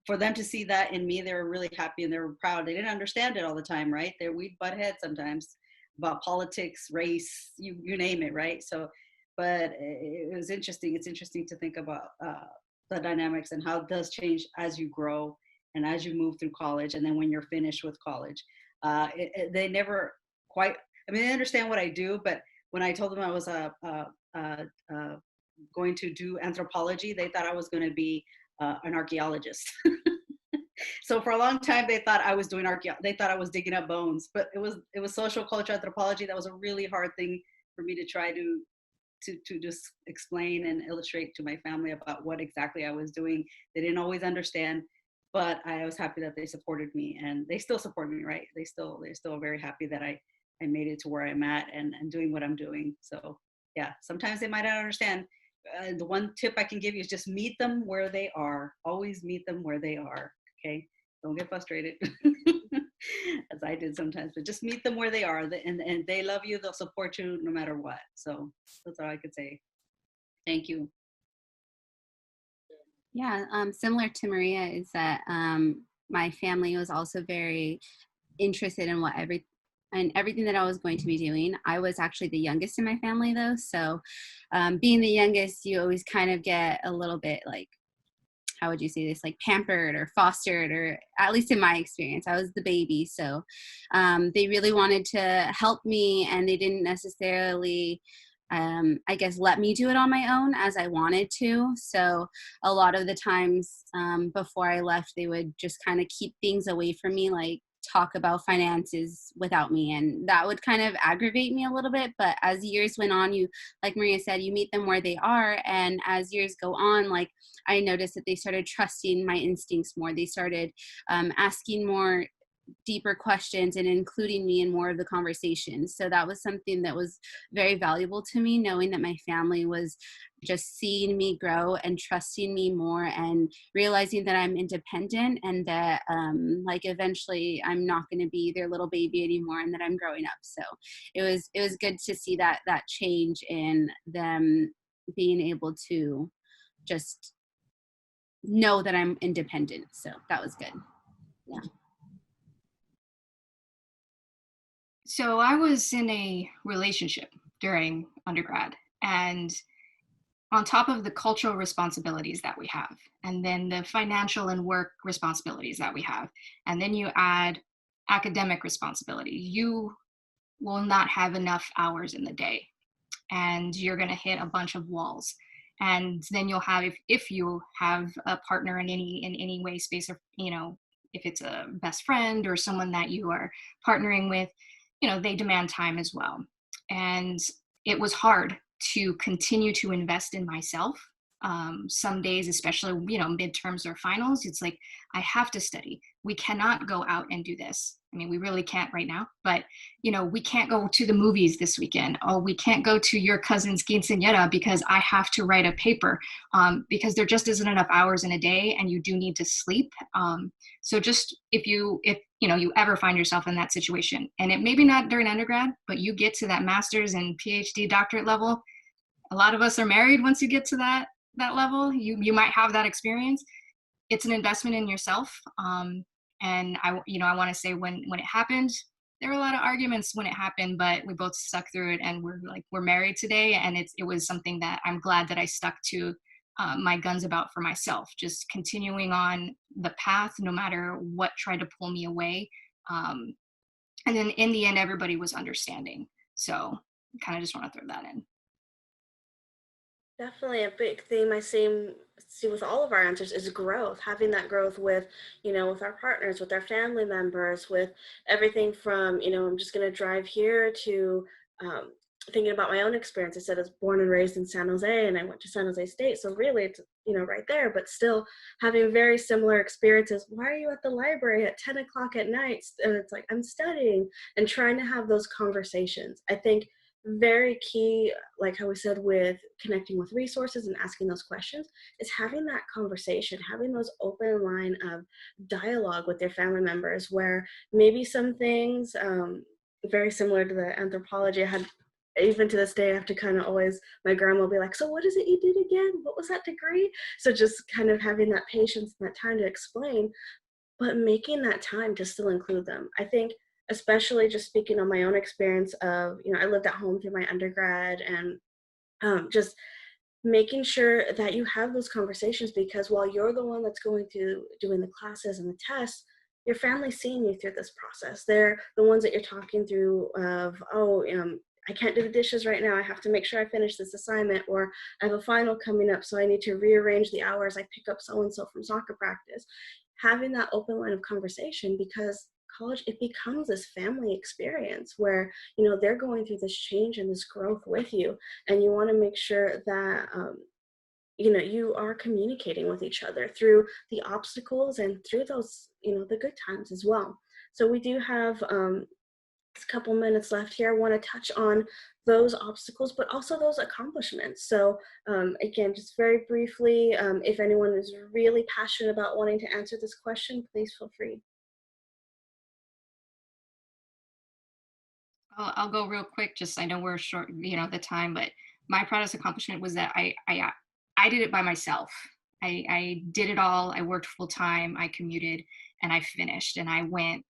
for them to see that in me, they were really happy and they were proud. They didn't understand it all the time, right? We'd butt heads sometimes about politics, race, you name it, right? So, but it was interesting. It's interesting to think about the dynamics and how it does change as you grow and as you move through college, and then when you're finished with college. They never quite, they understand what I do, but when I told them I was going to do anthropology, they thought I was going to be an archaeologist. So for a long time, they thought I was doing they thought I was digging up bones, but it was social culture anthropology. That was a really hard thing for me to try to just explain and illustrate to my family about what exactly I was doing. They didn't always understand, but I was happy that they supported me, and they still support me, right? They're still very happy that I made it to where I'm at and doing what I'm doing. So yeah, sometimes they might not understand. The one tip I can give you is just meet them where they are. Always meet them where they are. Okay, don't get frustrated, as I did sometimes, but just meet them where they are, and they love you. They'll support you no matter what. So that's all I could say. Thank you. Yeah, similar to Maria is that my family was also very interested in everything that I was going to be doing. I was actually the youngest in my family though. So being the youngest, you always kind of get a little bit like, how would you say this, like pampered or fostered, or at least in my experience, I was the baby. So they really wanted to help me, and they didn't necessarily, I guess, let me do it on my own as I wanted to. So a lot of the times before I left, they would just kind of keep things away from me, like talk about finances without me, and that would kind of aggravate me a little bit. But as years went on, you, like Maria said, you meet them where they are, and as years go on, like I noticed that they started trusting my instincts more. They started asking more deeper questions and including me in more of the conversations. So that was something that was very valuable to me, knowing that my family was just seeing me grow and trusting me more, and realizing that I'm independent, and that like eventually I'm not going to be their little baby anymore, and that I'm growing up. So it was good to see that change in them being able to just know that I'm independent. So that was good. Yeah. So I was in a relationship during undergrad, and on top of the cultural responsibilities that we have, and then the financial and work responsibilities that we have, and then you add academic responsibility, you will not have enough hours in the day, and you're going to hit a bunch of walls. And then you'll have, if you have a partner in any way, space, or if it's a best friend or someone that you are partnering with, they demand time as well. And it was hard to continue to invest in myself. Some days, especially, midterms or finals, it's like, I have to study. We cannot go out and do this. I mean, we really can't right now, but, we can't go to the movies this weekend. Oh, we can't go to your cousin's quinceañera because I have to write a paper, because there just isn't enough hours in a day, and you do need to sleep. So just if you ever find yourself in that situation, and it maybe not during undergrad, but you get to that master's and PhD doctorate level, a lot of us are married. Once you get to that level, you might have that experience. It's an investment in yourself. And I want to say when it happened, there were a lot of arguments when it happened, but we both stuck through it, and we're married today. And it was something that I'm glad that I stuck to my guns about for myself, just continuing on the path, no matter what tried to pull me away. And then in the end, everybody was understanding. So kind of just want to throw that in. Definitely a big theme I see with all of our answers is growth, having that growth with, with our partners, with our family members, with everything from, I'm just going to drive here to thinking about my own experience. I said I was born and raised in San Jose, and I went to San Jose State. So really it's, right there, but still having very similar experiences. Why are you at the library at 10 o'clock at night? And it's like, I'm studying, and trying to have those conversations. I think very key, like how we said, with connecting with resources and asking those questions, is having that conversation, having those open line of dialogue with their family members, where maybe some things, very similar to the anthropology, I had, even to this day, I have to kind of always, my grandma will be like, so what is it you did again? What was that degree? So just kind of having that patience and that time to explain, but making that time to still include them. I think, especially just speaking on my own experience of, I lived at home through my undergrad, and just making sure that you have those conversations, because while you're the one that's going through doing the classes and the tests, your family's seeing you through this process. They're the ones that you're talking through of, I can't do the dishes right now. I have to make sure I finish this assignment, or I have a final coming up, so I need to rearrange the hours I pick up so-and-so from soccer practice. Having that open line of conversation, because college, it becomes this family experience where, they're going through this change and this growth with you. And you want to make sure that, you are communicating with each other through the obstacles and through those, the good times as well. So we do have a couple minutes left here. I want to touch on those obstacles, but also those accomplishments. So again, just very briefly, if anyone is really passionate about wanting to answer this question, please feel free. I'll go real quick. Just, I know we're short, the time, but my proudest accomplishment was that I did it by myself. I did it all. I worked full time. I commuted, and I finished. And I went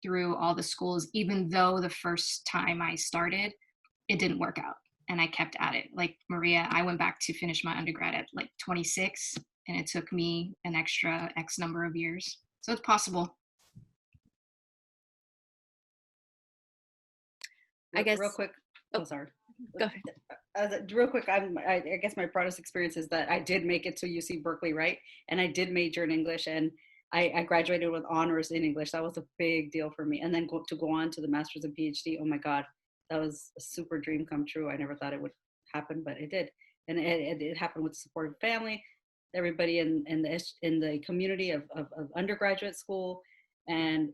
through all the schools, even though the first time I started, it didn't work out, and I kept at it. Like Maria, I went back to finish my undergrad at like 26, and it took me an extra X number of years. So it's possible. I guess real quick. Oh, sorry. Go ahead. Real quick, I guess my proudest experience is that I did make it to UC Berkeley, right? And I did major in English, and I graduated with honors in English. That was a big deal for me. And then to go on to the master's and PhD, oh my God, that was a super dream come true. I never thought it would happen, but it did. And it happened with supportive family, everybody in the community of undergraduate school. And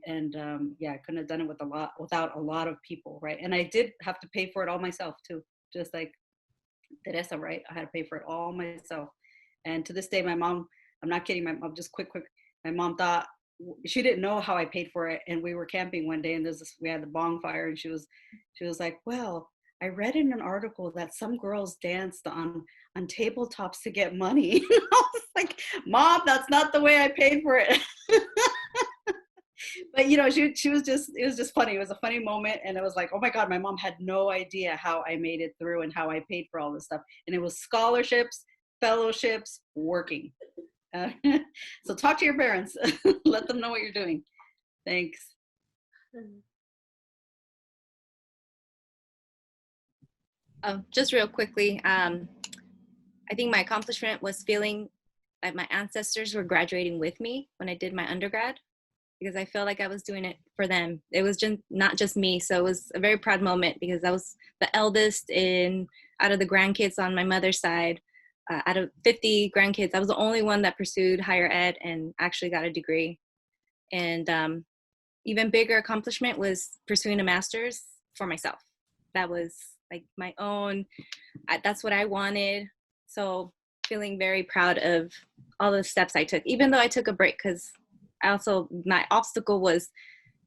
yeah, I couldn't have done it without a lot of people, right? And I did have to pay for it all myself too, just like Teresa, right? I had to pay for it all myself. And to this day, my mom, I'm not kidding, my mom, just quick, my mom thought, she didn't know how I paid for it. And we were camping one day and we had the bonfire, and she was like, well, I read in an article that some girls danced on tabletops to get money. I was like, Mom, that's not the way I paid for it. But you know, she was just, it was just funny. It was a funny moment. And it was like, oh my God, my mom had no idea how I made it through and how I paid for all this stuff. And it was scholarships, fellowships, working. So talk to your parents. Let them know what you're doing. Thanks. Just real quickly, I think my accomplishment was feeling like my ancestors were graduating with me when I did my undergrad, because I felt like I was doing it for them. It was just not just me. So it was a very proud moment, because I was the eldest out of the grandkids on my mother's side. Out of 50 grandkids, I was the only one that pursued higher ed and actually got a degree. And even bigger accomplishment was pursuing a master's for myself. That was like my own, that's what I wanted. So feeling very proud of all the steps I took, even though I took a break, because my obstacle was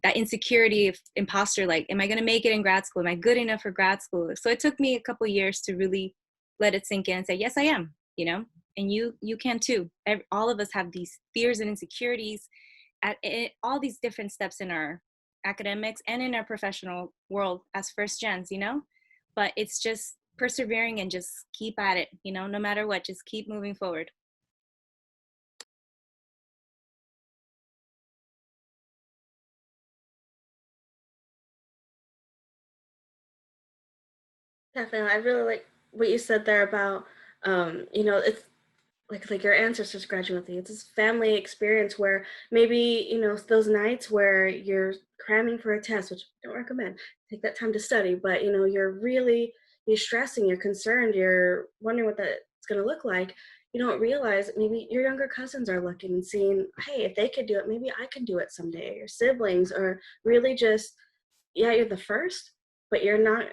that insecurity of imposter, like, am I going to make it in grad school? Am I good enough for grad school? So it took me a couple of years to really let it sink in and say, yes, I am, you know, and you can too. All of us have these fears and insecurities at all these different steps in our academics and in our professional world as first gens, you know, but it's just persevering and just keep at it, you know, no matter what, just keep moving forward. Definitely. I really like what you said there about, you know, it's like your ancestors graduating with you. It's this family experience where maybe, you know, those nights where you're cramming for a test, which I don't recommend, take that time to study, but, you know, you're stressing, you're concerned, you're wondering what that's going to look like. You don't realize maybe your younger cousins are looking and seeing, hey, if they could do it, maybe I can do it someday. Your siblings are really just, yeah, you're the first, but you're not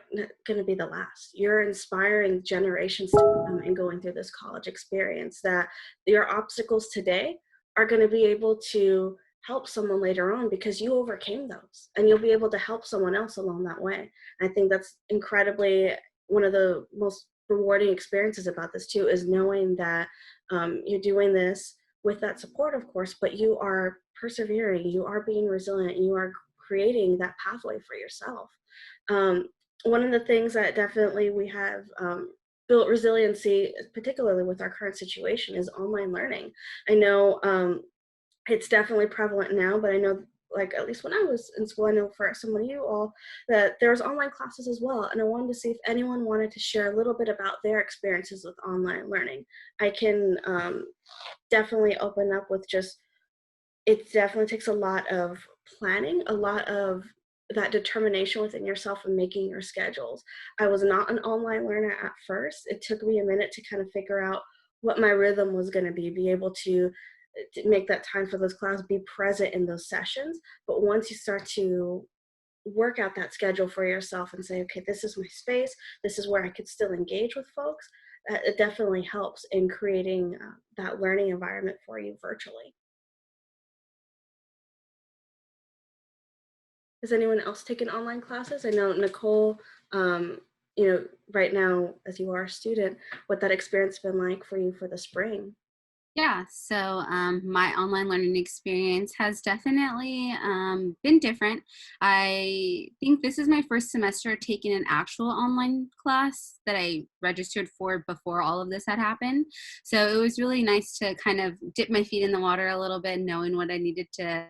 going to be the last. You're inspiring generations to come and going through this college experience, that your obstacles today are going to be able to help someone later on because you overcame those, and you'll be able to help someone else along that way. I think that's incredibly one of the most rewarding experiences about this too, is knowing that you're doing this with that support, of course, but you are persevering, you are being resilient, you are creating that pathway for yourself. One of the things that definitely we have built resiliency, particularly with our current situation, is online learning. I know it's definitely prevalent now, but I know, like, at least when I was in school, I know for some of you all that there's online classes as well. And I wanted to see if anyone wanted to share a little bit about their experiences with online learning. I can definitely open up with just, it definitely takes a lot of planning, a lot of that determination within yourself and making your schedules. I was not an online learner at first. It took me a minute to kind of figure out what my rhythm was going to be able to make that time for those classes, be present in those sessions. But once you start to work out that schedule for yourself and say, okay, this is my space, this is where I could still engage with folks, it definitely helps in creating that learning environment for you virtually. Has anyone else taken online classes? I know Nicole, you know, right now, as you are a student, what that experience been like for you for the spring? Yeah, so my online learning experience has definitely been different. I think this is my first semester taking an actual online class that I registered for before all of this had happened. So it was really nice to kind of dip my feet in the water a little bit, knowing what I needed to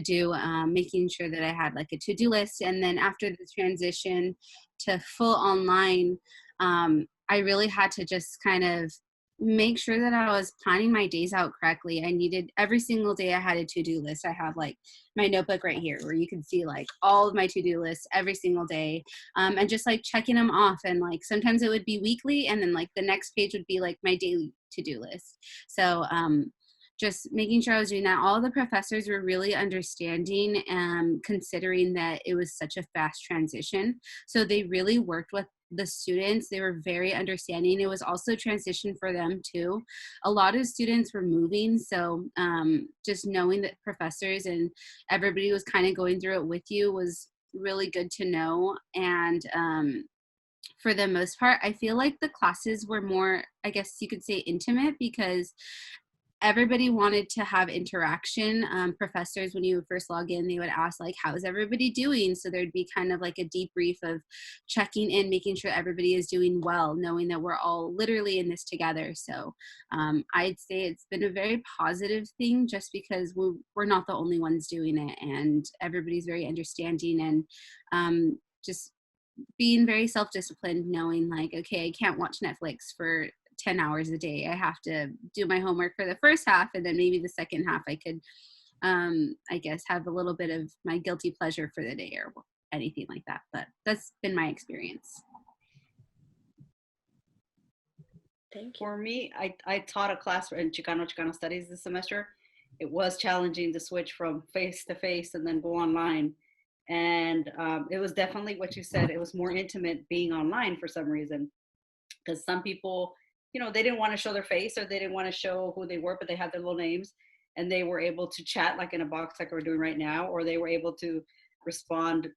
do, making sure that I had like a to-do list. And then after the transition to full online, I really had to just kind of make sure that I was planning my days out correctly. I needed every single day I had a to-do list. I have like my notebook right here where you can see like all of my to-do lists every single day, and just like checking them off. And like sometimes it would be weekly, and then like the next page would be like my daily to-do list. So just making sure I was doing that. All the professors were really understanding, considering that it was such a fast transition. So they really worked with the students. They were very understanding. It was also a transition for them too. A lot of students were moving, so just knowing that professors and everybody was kind of going through it with you was really good to know. And for the most part, I feel like the classes were more, I guess you could say, intimate, because everybody wanted to have interaction. Professors, when you first log in, they would ask like, how's everybody doing? So there'd be kind of like a debrief of checking in, making sure everybody is doing well, knowing that we're all literally in this together. So I'd say it's been a very positive thing, just because we're not the only ones doing it, and everybody's very understanding, and just being very self-disciplined, knowing like, okay, I can't watch Netflix for 10 hours a day. I have to do my homework for the first half, and then maybe the second half I could, I guess, have a little bit of my guilty pleasure for the day or anything like that. But that's been my experience. Thank you. For me, I taught a class in Chicano Studies this semester. It was challenging to switch from face to face and then go online. And it was definitely what you said. It was more intimate being online for some reason, because some people, they didn't want to show their face, or they didn't want to show who they were, but they had their little names, and they were able to chat like in a box like we're doing right now, or they were able to respond,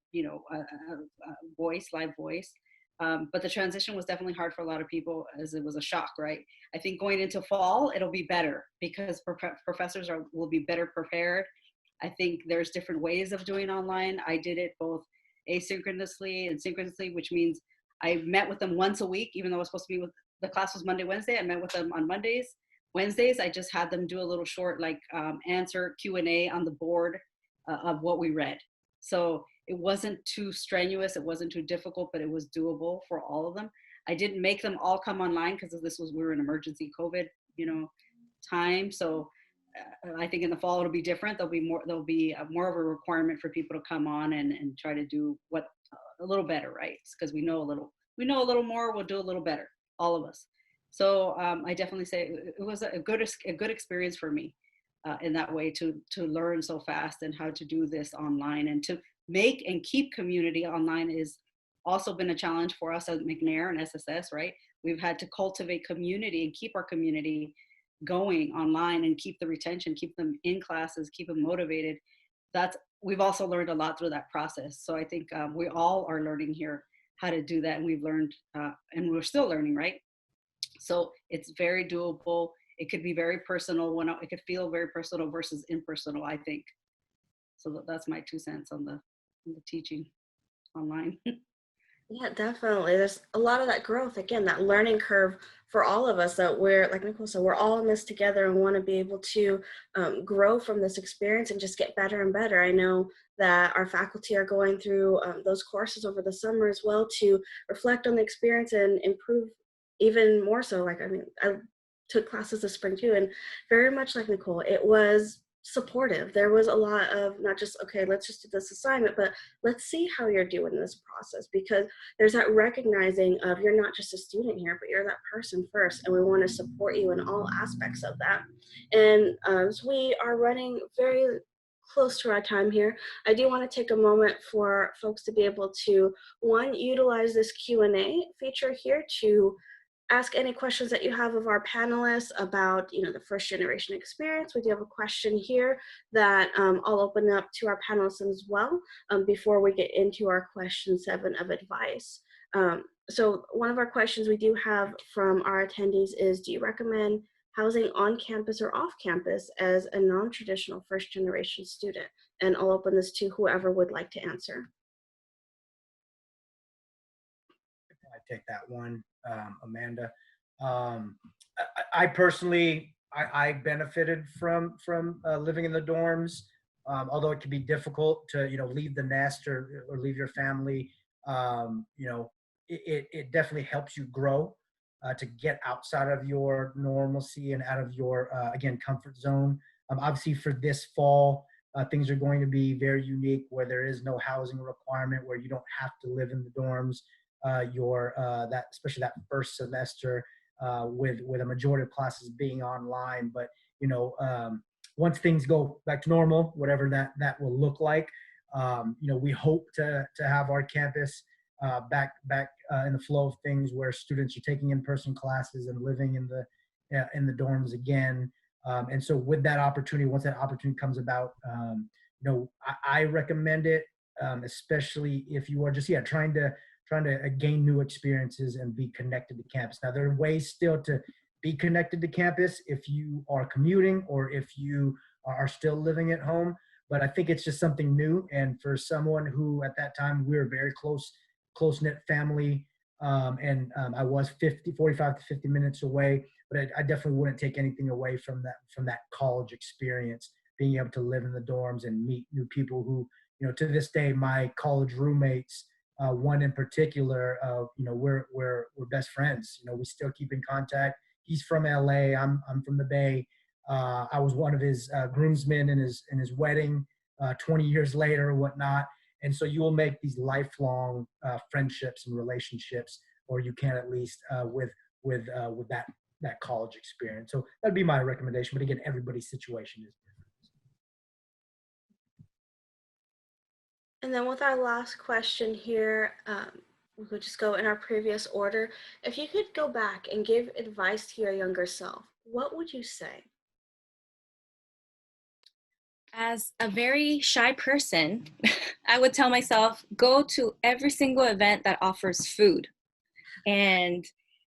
live voice. But the transition was definitely hard for a lot of people, as it was a shock, right? I think going into fall, it'll be better, because professors will be better prepared. I think there's different ways of doing online. I did it both asynchronously and synchronously, which means I met with them once a week, even though I was supposed to be with the class was Monday, Wednesday. I met with them on Mondays. Wednesdays, I just had them do a little short answer Q&A on the board of what we read. So it wasn't too strenuous. It wasn't too difficult, but it was doable for all of them. I didn't make them all come online, because we were in emergency COVID, time. So I think in the fall it'll be different. There'll be more of a requirement for people to come on and try to do what a little better, right? Because we know a little more, we'll do a little better, all of us. So I definitely say it was a good experience for me in that way, to learn so fast and how to do this online, and to make and keep community online is also been a challenge for us at McNair and SSS, right? We've had to cultivate community and keep our community going online, and keep the retention, keep them in classes, keep them motivated. We've also learned a lot through that process. So I think we all are learning here how to do that, and we've learned, and we're still learning, right? So it's very doable. It could be very personal. It could feel very personal versus impersonal, I think. So that's my 2 cents on the teaching online. Yeah, definitely. There's a lot of that growth, again, that learning curve for all of us, that we're, like Nicole said, we're all in this together and want to be able to grow from this experience and just get better and better. I know that our faculty are going through those courses over the summer as well, to reflect on the experience and improve even more so. I took classes this spring too, and very much like Nicole, it was supportive. There was a lot of not just, okay, let's just do this assignment, but let's see how you're doing in this process, because there's that recognizing of, you're not just a student here, but you're that person first, and we want to support you in all aspects of that. And as we are running very close to our time here, I do want to take a moment for folks to be able to, one, utilize this Q&A feature here to ask any questions that you have of our panelists about, the first generation experience. We do have a question here that I'll open up to our panelists as well before we get into our question 7 of advice. So one of our questions we do have from our attendees is, do you recommend housing on campus or off campus as a non-traditional first generation student? And I'll open this to whoever would like to answer. I take that one, Amanda. I personally, I benefited from living in the dorms, although it can be difficult to leave the nest or leave your family. It definitely helps you grow. to get outside of your normalcy and out of your, again, comfort zone. Obviously, for this fall, things are going to be very unique where there is no housing requirement, where you don't have to live in the dorms. That especially that first semester with a majority of classes being online. But once things go back to normal, whatever that will look like, we hope to have our campus back in the flow of things, where students are taking in-person classes and living in the dorms again. And so with that opportunity, once that opportunity comes about, I recommend it, especially if you are just trying to gain new experiences and be connected to campus. Now, there are ways still to be connected to campus if you are commuting or if you are still living at home. But I think it's just something new. And for someone who at that time, we were very close-knit family, and I was 45 to 50 minutes away, but I definitely wouldn't take anything away from that college experience, being able to live in the dorms and meet new people who, to this day, my college roommates, one in particular, we're best friends. We still keep in contact. He's from LA. I'm from the Bay. I was one of his groomsmen in his wedding 20 years later, whatnot. And so you will make these lifelong friendships and relationships, or you can at least with that college experience. So that'd be my recommendation. But again, everybody's situation is different. And then with our last question here, we could just go in our previous order. If you could go back and give advice to your younger self, what would you say? As a very shy person, I would tell myself, go to every single event that offers food, and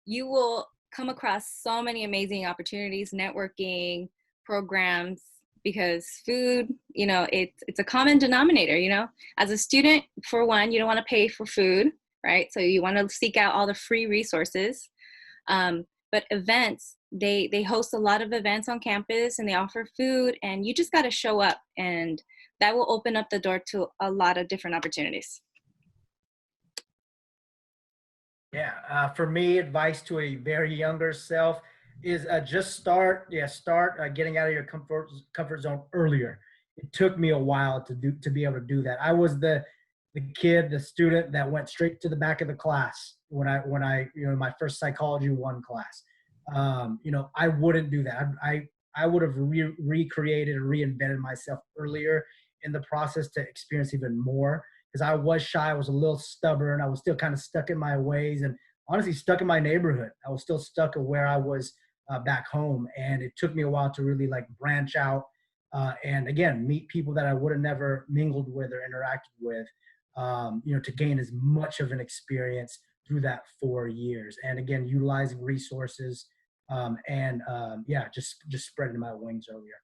you will come across so many amazing opportunities, networking, programs, because food, it's a common denominator. As a student, for one, you don't want to pay for food, right? So you want to seek out all the free resources. But events, they host a lot of events on campus, and they offer food, and you just got to show up, and that will open up the door to a lot of different opportunities. Yeah, for me, advice to a very younger self is just start getting out of your comfort zone earlier. It took me a while to be able to do that. I was the student that went straight to the back of the class when I my first Psychology 1 class. I wouldn't do that. I would have recreated and reinvented myself earlier in the process to experience even more, because I was shy. I was a little stubborn. I was still kind of stuck in my ways, and honestly stuck in my neighborhood. I was still stuck at where I was back home. And it took me a while to really branch out and again, meet people that I would have never mingled with or interacted with, to gain as much of an experience through that 4 years. And again, utilizing resources just spreading my wings earlier.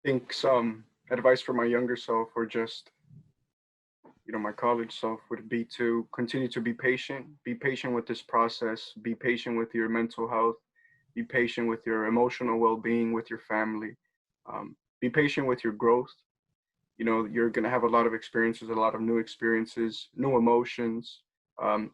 I think some advice for my younger self, or just my college self, would be to continue to be patient with this process, be patient with your mental health, be patient with your emotional well-being, with your family, be patient with your growth. You're going to have a lot of experiences, a lot of new experiences, new emotions, and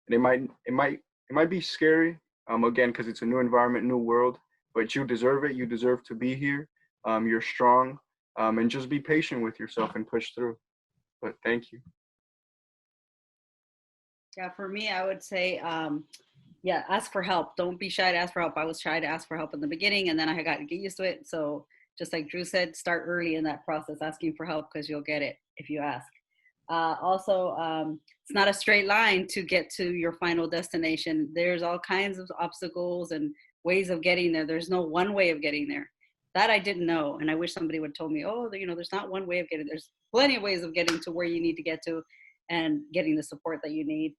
it might be scary, again, because it's a new environment, new world, but you deserve it. You deserve to be here. You're strong, and just be patient with yourself and push through. But thank you. Yeah, for me, I would say, ask for help. Don't be shy to ask for help. I was shy to ask for help in the beginning, and then I got to get used to it. So just like Drew said, start early in that process, asking for help, because you'll get it if you ask. Also, it's not a straight line to get to your final destination. There's all kinds of obstacles and ways of getting there. There's no one way of getting there. That I didn't know, and I wish somebody would have told me, there's not one way of getting. There's plenty of ways of getting to where you need to get to and getting the support that you need.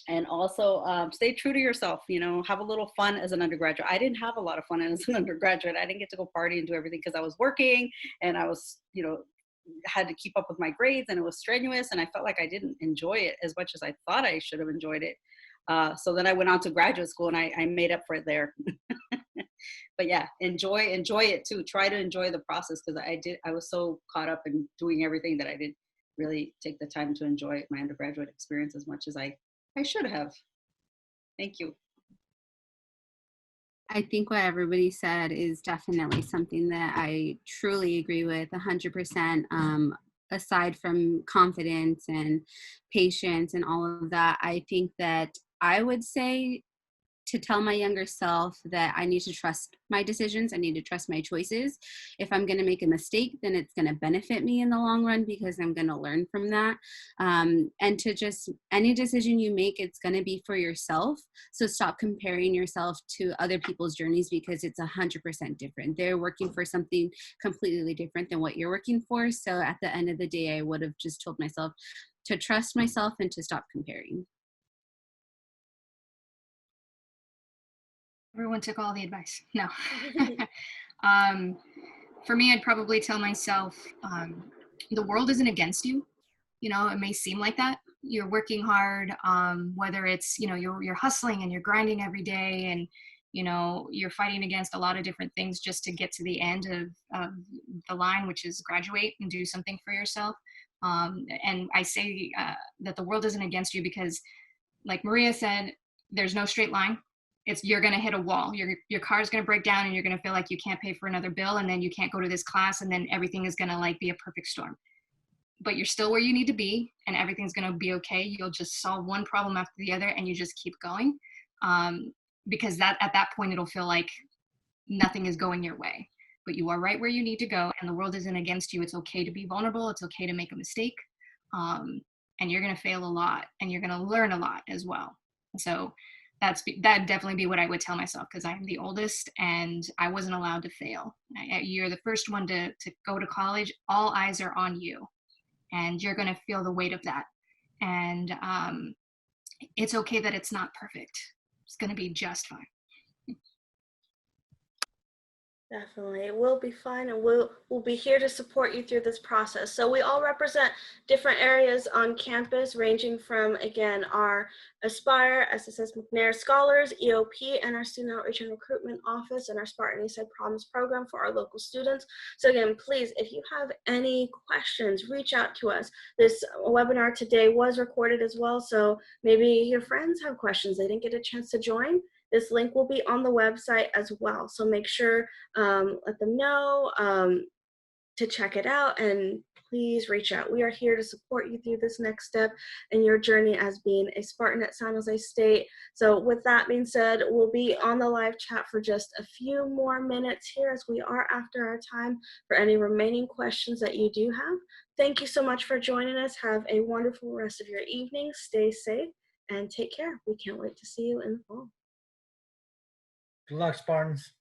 And also stay true to yourself, have a little fun as an undergraduate. I didn't have a lot of fun as an undergraduate. I didn't get to go party and do everything because I was working, and I was, had to keep up with my grades, and it was strenuous, and I felt like I didn't enjoy it as much as I thought I should have enjoyed it. So then I went on to graduate school, and I made up for it there. But yeah, enjoy it too. Try to enjoy the process, because I was so caught up in doing everything that I didn't really take the time to enjoy my undergraduate experience as much as I should have. Thank you. I think what everybody said is definitely something that I truly agree with 100%. Aside from confidence and patience and all of that, I think that I would say to tell my younger self that I need to trust my decisions. I need to trust my choices. If I'm going to make a mistake, then it's going to benefit me in the long run because I'm going to learn from that. And to just, any decision you make, it's going to be for yourself. So stop comparing yourself to other people's journeys because it's 100% different. They're working for something completely different than what you're working for. So at the end of the day, I would have just told myself to trust myself and to stop comparing. Everyone took all the advice. No. For me, I'd probably tell myself, the world isn't against you. You know, it may seem like that. You're working hard, whether it's, you know, you're hustling and you're grinding every day and, you know, you're fighting against a lot of different things just to get to the end of the line, which is graduate and do something for yourself. And I say that the world isn't against you because, like Maria said, there's no straight line. You're going to hit a wall. Your car is going to break down and you're going to feel like you can't pay for another bill, and then you can't go to this class, and then everything is going to like be a perfect storm. But you're still where you need to be and everything's going to be okay. You'll just solve one problem after the other and you just keep going. Because at that point it'll feel like nothing is going your way, but you are right where you need to go and the world isn't against you. It's okay to be vulnerable. It's okay to make a mistake. And you're going to fail a lot and you're going to learn a lot as well. So that'd definitely be what I would tell myself, because I'm the oldest and I wasn't allowed to fail. You're the first one to go to college. All eyes are on you and you're going to feel the weight of that. And it's okay that it's not perfect. It's going to be just fine. Definitely. We'll be fine, and we'll be here to support you through this process. So we all represent different areas on campus, ranging from, again, our Aspire, SSS McNair Scholars, EOP, and our Student Outreach and Recruitment Office, and our Spartan Eastside Promise program for our local students. So again, please, if you have any questions, reach out to us. This webinar today was recorded as well, so maybe your friends have questions. They didn't get a chance to join. This link will be on the website as well. So make sure, let them know to check it out, and please reach out. We are here to support you through this next step in your journey as being a Spartan at San Jose State. So with that being said, we'll be on the live chat for just a few more minutes here as we are after our time for any remaining questions that you do have. Thank you so much for joining us. Have a wonderful rest of your evening. Stay safe and take care. We can't wait to see you in the fall. Good luck, Spartans.